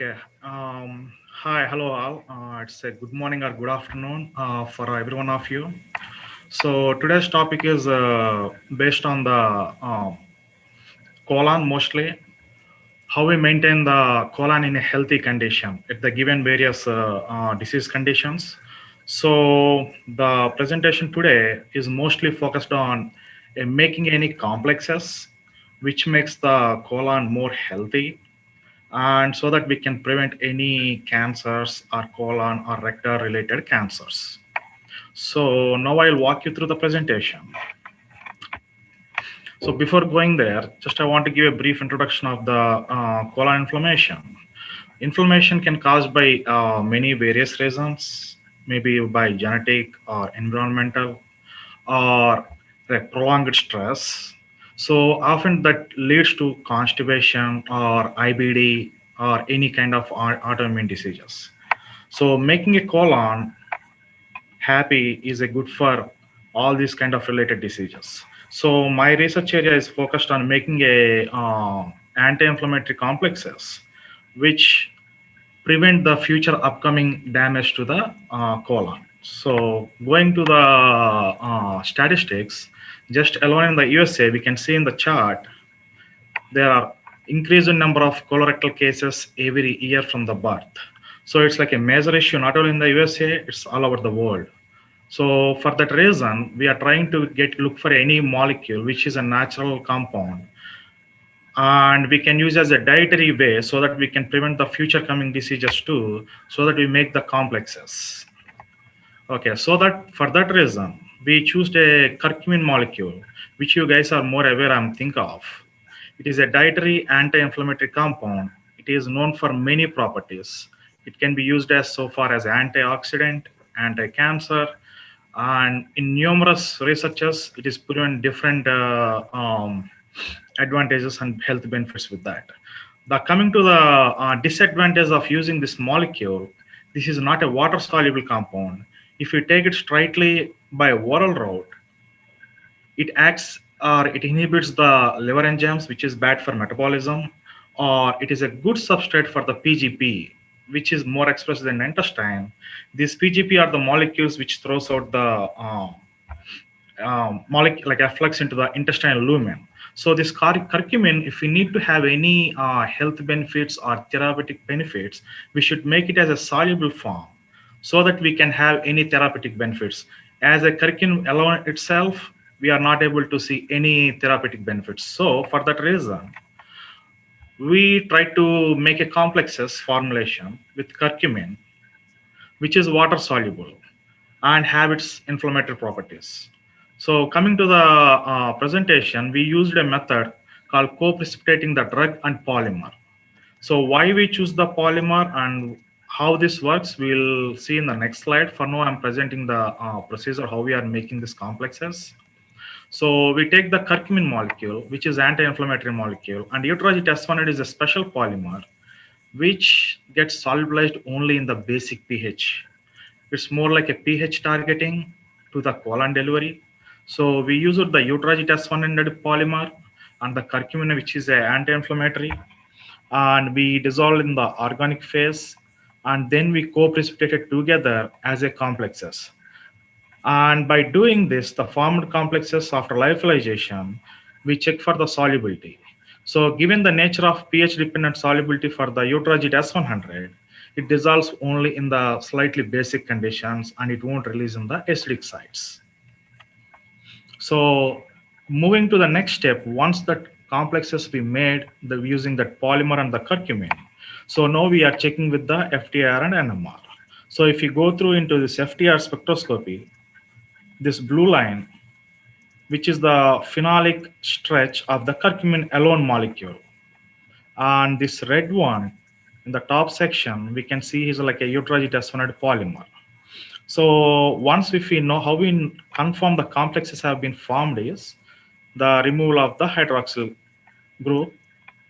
Okay. Hi, hello all. It's a good morning or good afternoon for every one of you. So today's topic is based on the colon mostly, how we maintain the colon in a healthy condition at the given various disease conditions. So the presentation today is mostly focused on making any complexes which makes the colon more healthy and so that we can prevent any cancers or colon or rectal related cancers. So now I'll walk you through the presentation. So before going there, just I want to give a brief introduction of the colon inflammation. Inflammation can caused by many various reasons, maybe by genetic or environmental or like prolonged stress. So often that leads to constipation or IBD or any kind of autoimmune diseases. So making a colon happy is a good for all these kind of related diseases. So my research area is focused on making a anti-inflammatory complexes, which prevent the future upcoming damage to the colon. So going to the statistics, just alone in the USA, we can see in the chart, there are increasing number of colorectal cases every year from the birth. So it's like a major issue, not only in the USA, it's all over the world. So for that reason, we are trying to look for any molecule which is a natural compound and we can use as a dietary way so that we can prevent the future coming diseases too, so that we make the complexes. Okay, so that for that reason we choose a curcumin molecule, which you guys are more aware, I'm think of. It is a dietary anti-inflammatory compound. It is known for many properties. It can be used as so far as antioxidant, anti-cancer, and in numerous researches it is proven different advantages and health benefits with that. The coming to the disadvantage of using this molecule, this is not a water soluble compound. If you take it straightly by oral route, it acts or it inhibits the liver enzymes, which is bad for metabolism, or it is a good substrate for the PGP, which is more expressed in the intestine. These PGP are the molecules which throws out the molecule like efflux into the intestinal lumen. So this curcumin, if we need to have any health benefits or therapeutic benefits, we should make it as a soluble form so that we can have any therapeutic benefits. As a curcumin alone itself, we are not able to see any therapeutic benefits. So for that reason, we try to make a complexes formulation with curcumin, which is water soluble and have its inflammatory properties. So coming to the presentation, we used a method called co-precipitating the drug and polymer. So why we choose the polymer and how this works, we'll see in the next slide. For now, I'm presenting the procedure, how we are making these complexes. So we take the curcumin molecule, which is anti-inflammatory molecule, and Eutroget S1 is a special polymer, which gets solubilized only in the basic pH. It's more like a pH targeting to the colon delivery. So we use the Eutroget S100 polymer and the curcumin, which is an anti-inflammatory, and we dissolve in the organic phase, and then we co-precipitate it together as a complexes. And by doing this, the formed complexes after lyophilization, we check for the solubility. So given the nature of pH dependent solubility for the Eutroget S100, it dissolves only in the slightly basic conditions and it won't release in the acidic sites. So moving to the next step, once that complexes we made using that polymer and the curcumin, so now we are checking with the FTIR and NMR. So if you go through into this FTIR spectroscopy, this blue line, which is the phenolic stretch of the curcumin alone molecule, and this red one in the top section, we can see is like a Eutroget S100 polymer. So once if we know how we confirm the complexes have been formed is the removal of the hydroxyl group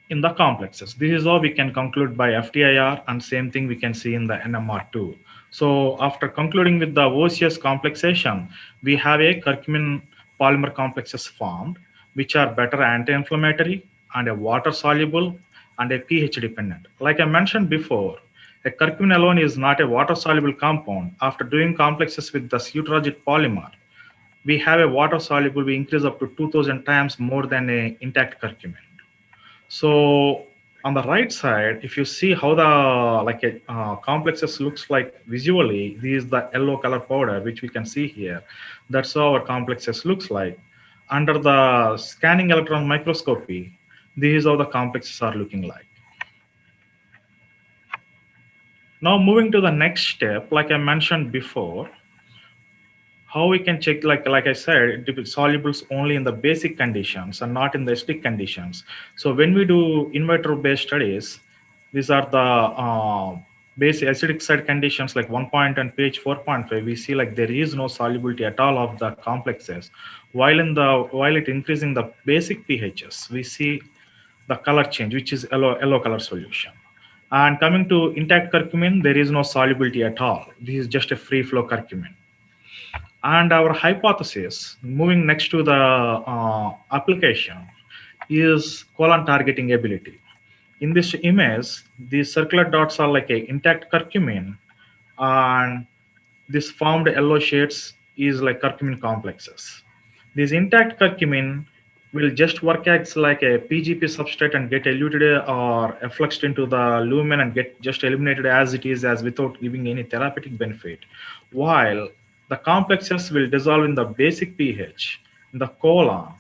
in the complexes. This is how we can conclude by FTIR, and same thing we can see in the NMR too. So after concluding with the OCS complexation, we have a curcumin polymer complexes formed, which are better anti-inflammatory and a water soluble and a pH dependent. Like I mentioned before, a curcumin alone is not a water soluble compound. After doing complexes with the deuterogid polymer, we have a water soluble, we increase up to 2000 times more than a intact curcumin. So on the right side, if you see how the like a complexes looks like visually, this is the yellow color powder which we can see here. That's how our complexes looks like. Under the scanning electron microscopy, this is how the complexes are looking like. Now moving to the next step, like I mentioned before, how we can check, like I said, it is solubles only in the basic conditions and not in the acidic conditions. So when we do in vitro based studies, these are the basic acidic side conditions like 1 and pH 4.5. We see like there is no solubility at all of the complexes, while it increasing the basic pHs, we see the color change, which is yellow color solution. And coming to intact curcumin, there is no solubility at all. This is just a free flow curcumin. And our hypothesis, moving next to the application, is colon targeting ability. In this image, these circular dots are like a intact curcumin, and this formed yellow shades is like curcumin complexes. This intact curcumin will just work as like a PGP substrate and get eluted or effluxed into the lumen and get just eliminated as it is, as without giving any therapeutic benefit. While the complexes will dissolve in the basic pH in the colon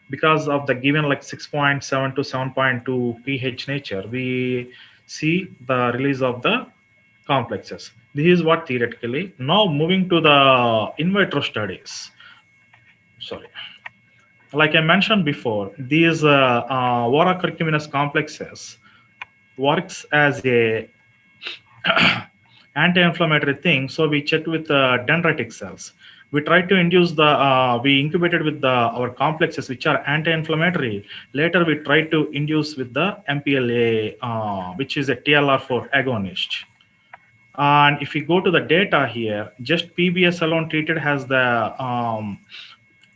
because of the given like 6.7 to 7.2 pH nature, we see the release of the complexes. This is what theoretically. Now moving to the in vitro studies. Sorry. Like I mentioned before, these curcuminous complexes works as a anti-inflammatory thing. So we checked with dendritic cells. We tried to induce we incubated with our complexes which are anti-inflammatory. Later we tried to induce with the MPLA, which is a TLR4 agonist. And if we go to the data here, just PBS alone treated has the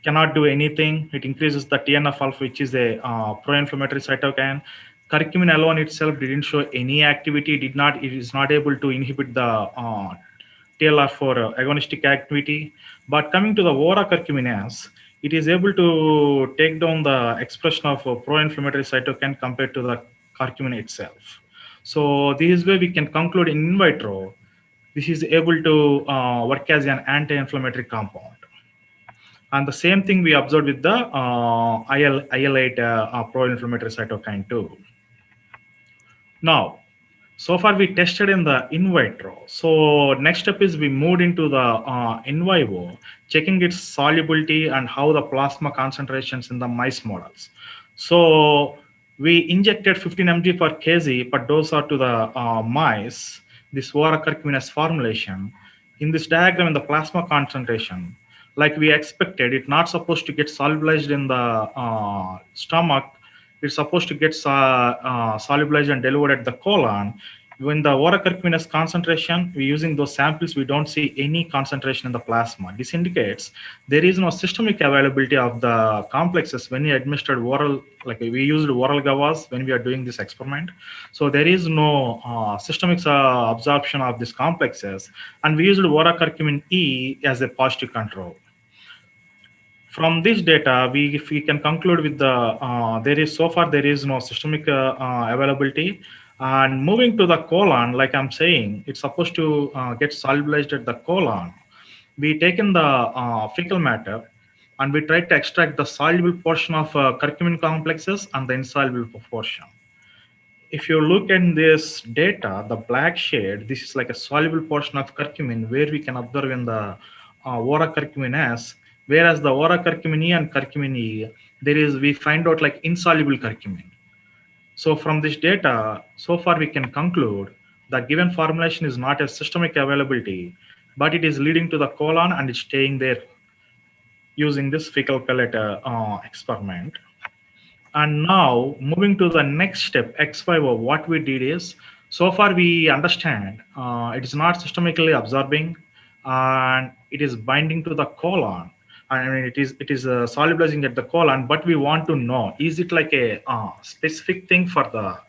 cannot do anything. It increases the TNF alpha, which is a pro-inflammatory cytokine. Curcumin alone itself didn't show any activity. It is not able to inhibit the TLR4 agonistic activity. But coming to the Vora curcuminase, it is able to take down the expression of pro-inflammatory cytokine compared to the curcumin itself. So this way we can conclude in vitro, this is able to work as an anti-inflammatory compound. And the same thing we observed with the IL-8 pro-inflammatory cytokine too. Now, so far we tested in the in vitro. So next step is we moved into the in vivo, checking its solubility and how the plasma concentrations in the mice models. So we injected 15 mg per kg per dose to the mice, this curcuminase formulation. In this diagram, in the plasma concentration, like we expected, it's not supposed to get solubilized in the stomach. It's supposed to get solubilized and delivered at the colon. When the curcuminase concentration, we using those samples, we don't see any concentration in the plasma. This indicates there is no systemic availability of the complexes when we administered oral, like we used oral gavas when we are doing this experiment. So there is no systemic absorption of these complexes, and we used curcumin E as a positive control. From this data, if we can conclude with the there is no systemic availability. And moving to the colon, like I'm saying, it's supposed to get solubilized at the colon. We taken the fecal matter and we tried to extract the soluble portion of curcumin complexes and the insoluble portion. If you look at this data, the black shade, this is like a soluble portion of curcumin where we can observe in the curcuminase, whereas the curcumin E and curcumin E, we find out like insoluble curcumin. So from this data, so far we can conclude the given formulation is not a systemic availability, but it is leading to the colon and it's staying there using this fecal pellet experiment. And now moving to the next step, X5, what we did is, so far we understand it is not systemically absorbing and it is binding to the colon. I mean, it is solubilizing at the colon, but we want to know, is it like a specific thing for the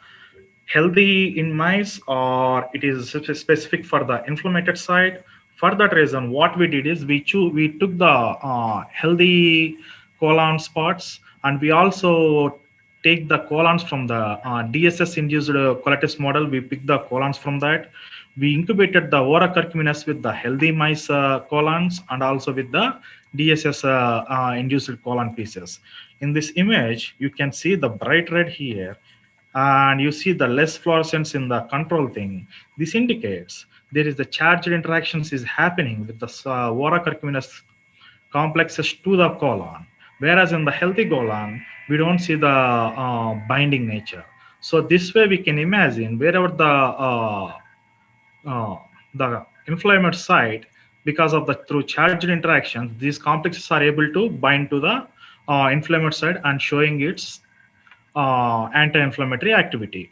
healthy in mice or it is specific for the inflamed side. For that reason, what we did is we took the healthy colon spots, and we also take the colons from the DSS induced colitis model. We picked the colons from that. We incubated the ora curcuminous with the healthy mice colons and also with the DSS induced colon pieces. In this image, you can see the bright red here, and you see the less fluorescence in the control thing. This indicates there is the charged interactions is happening with the ora curcuminous complexes to the colon, whereas in the healthy colon we don't see the binding nature. So this way we can imagine wherever uh, the inflamed site, because of the through charged interactions, these complexes are able to bind to the inflamed site and showing its anti-inflammatory activity.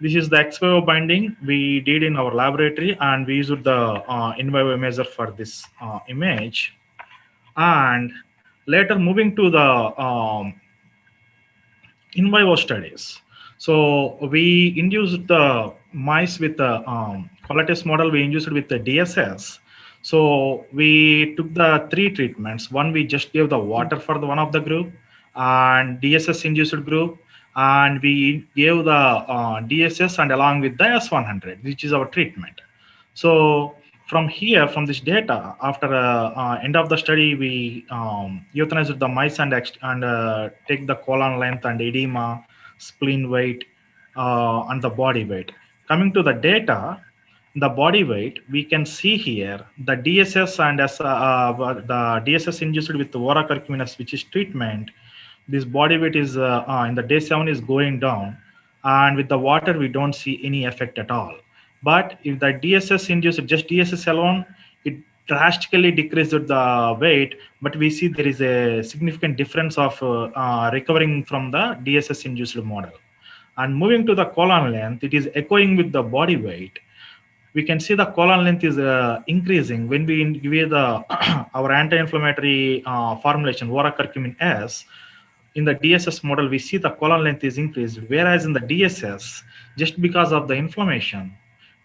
This is the Exfol binding we did in our laboratory, and we used the Invivo imager for this image. And later moving to the in vivo studies. So we induced the mice with the colitis model. We induced it with the DSS. So we took the three treatments. One, we just gave the water for the one of the group, and DSS induced group, and we gave the DSS and along with the S100, which is our treatment. So from here, from this data, after end of the study, we euthanized the mice and take the colon length and edema, spleen weight, and the body weight. Coming to the data, the body weight, we can see here the DSS and the DSS induced with the ora curcuminous, which is treatment. This body weight is in the day 7 is going down, and with the water we don't see any effect at all. But if the DSS induced just DSS alone, it drastically decreased the weight, but we see there is a significant difference of recovering from the DSS induced model. And moving to the colon length, it is echoing with the body weight. We can see the colon length is increasing when we give the our anti-inflammatory formulation, ora curcumin S. In the DSS model, we see the colon length is increased, whereas in the DSS, just because of the inflammation,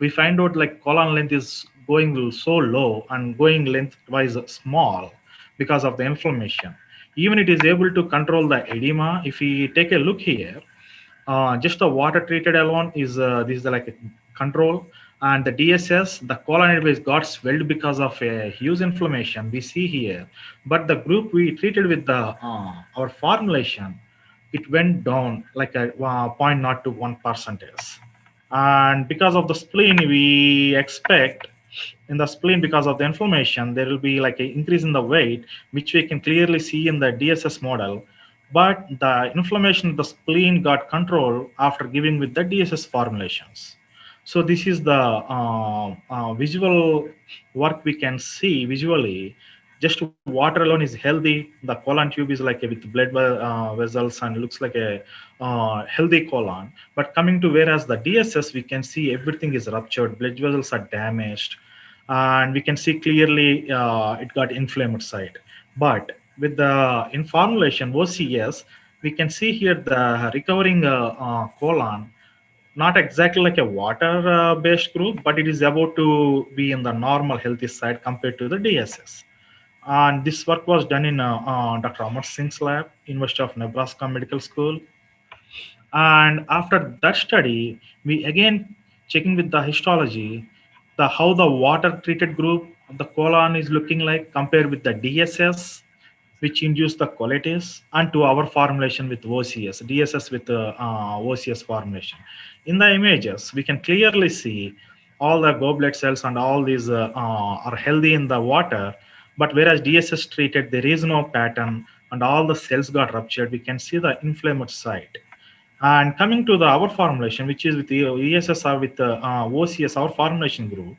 we find out like colon length is going so low and going lengthwise small because of the inflammation. Even it is able to control the edema. If we take a look here, just the water treated alone is this is like a control, and the DSS, the colon anyways got swelled because of a huge inflammation we see here. But the group we treated with the our formulation, it went down like a 0.0 to 1%. And because of the spleen, we expect in the spleen, because of the inflammation, there will be like an increase in the weight, which we can clearly see in the DSS model. But the inflammation of the spleen got control after giving with the DSS formulations. So this is the visual work we can see visually. Just water alone is healthy. The colon tube is like with blood vessels and looks like a healthy colon. But coming to whereas the DSS, we can see everything is ruptured, blood vessels are damaged, and we can see clearly it got inflamed side. But with the in formulation OCS, we can see here the recovering colon, not exactly like a water based group, but it is about to be in the normal healthy side compared to the DSS. And this work was done in Dr. Amar Singh's lab, University of Nebraska Medical School. And after that study, we again checking with the histology, the how the water treated group of the colon is looking like compared with the DSS, which induced the colitis, and to our formulation with OCS, DSS with the OCS formulation. In the images, we can clearly see all the goblet cells and all these are healthy in the water, but whereas DSS treated, there is no pattern and all the cells got ruptured. We can see the inflamed site. And coming to the our formulation, which is with the ESS or with the OCS, our formulation group,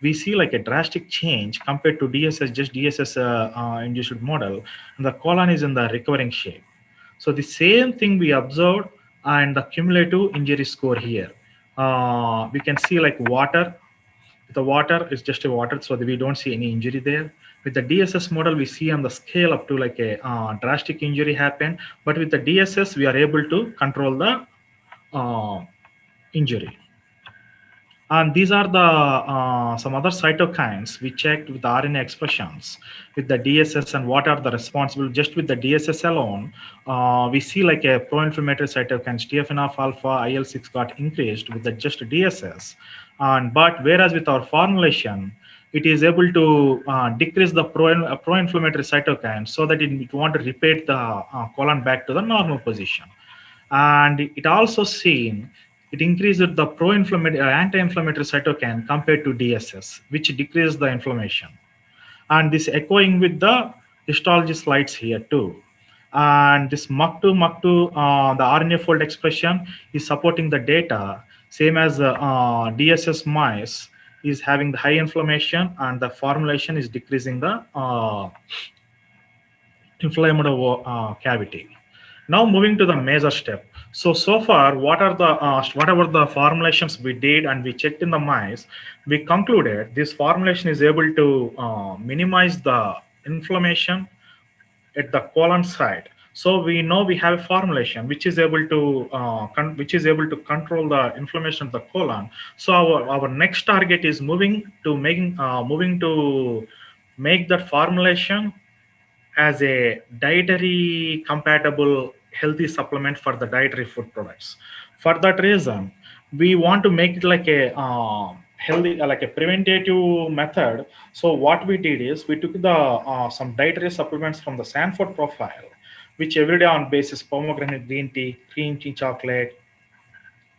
we see like a drastic change compared to DSS, just DSS induced model, and the colon is in the recovering shape. So the same thing we observed, and the cumulative injury score here. We can see like water. The water is just a water, so we don't see any injury there. With the DSS model, we see on the scale up to like a drastic injury happen, but with the DSS, we are able to control the uh, injury. And these are the some other cytokines we checked with the RNA expressions with the DSS and what are the responsible. Just with the DSS alone, we see like a pro-inflammatory cytokines TFNF alpha, IL-6 got increased with the just DSS. And but whereas with our formulation, it is able to decrease the pro-inflammatory cytokines so that it want to repeat the colon back to the normal position. And it also seen it increased the pro-inflammatory anti-inflammatory cytokine compared to DSS, which decreased the inflammation. And this echoing with the histology slides here too. And this MUC2, the RNA fold expression is supporting the data, same as DSS mice is having the high inflammation and the formulation is decreasing the inflammatory cavity. Now moving to the major step. So far, whatever the formulations we did and we checked in the mice, we concluded this formulation is able to minimize the inflammation at the colon side. So we know we have a formulation which is able to control the inflammation of the colon. So our next target is moving to make that formulation as a dietary compatible healthy supplement for the dietary food products. For that reason, we want to make it like a healthy, like a preventative method. So what we did is we took the some dietary supplements from the Sanford profile, which every day on basis pomegranate green tea, cream tea chocolate,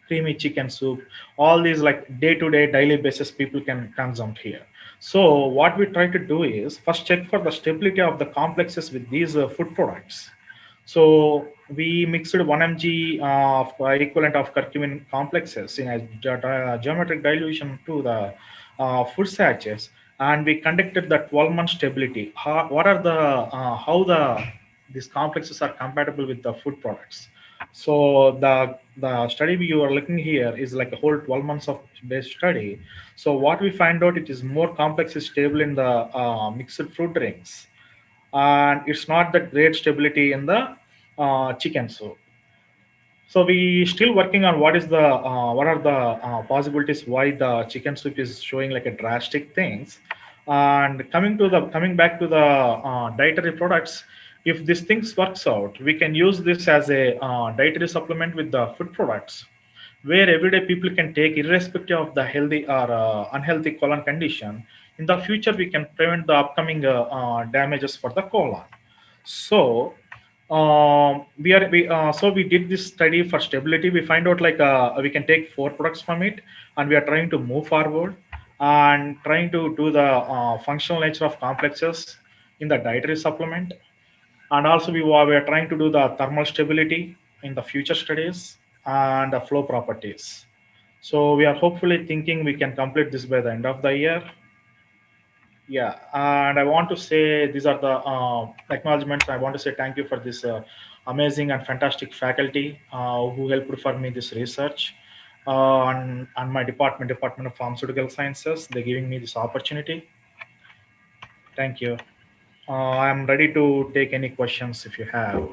creamy chicken soup, all these like day to day daily basis people can consume here. So what we try to do is first check for the stability of the complexes with these food products. So we mixed 1 mg of equivalent of curcumin complexes in a geometric dilution to the food sachets, and we conducted the 12-month stability. What are the how the these complexes are compatible with the food products. So the study you are looking here is like a whole 12 months of based study. So what we find out, it is more complex is stable in the mixed fruit drinks, and it's not the great stability in the chicken soup. So we still working on what are the possibilities why the chicken soup is showing like a drastic things. And coming back to the dietary products, if this things works out, we can use this as a dietary supplement with the food products, where everyday people can take irrespective of the healthy or unhealthy colon condition. In the future, we can prevent the upcoming damages for the colon. So we did this study for stability. We find out like we can take 4 products from it, and we are trying to move forward and trying to do the functional nature of complexes in the dietary supplement. And also we are trying to do the thermal stability in the future studies and the flow properties. So we are hopefully thinking we can complete this by the end of the year. Yeah, and I want to say these are the acknowledgements. I want to say thank you for this amazing and fantastic faculty who helped for me this research and my department of pharmaceutical sciences. They're giving me this opportunity. Thank you. I'm ready to take any questions if you have.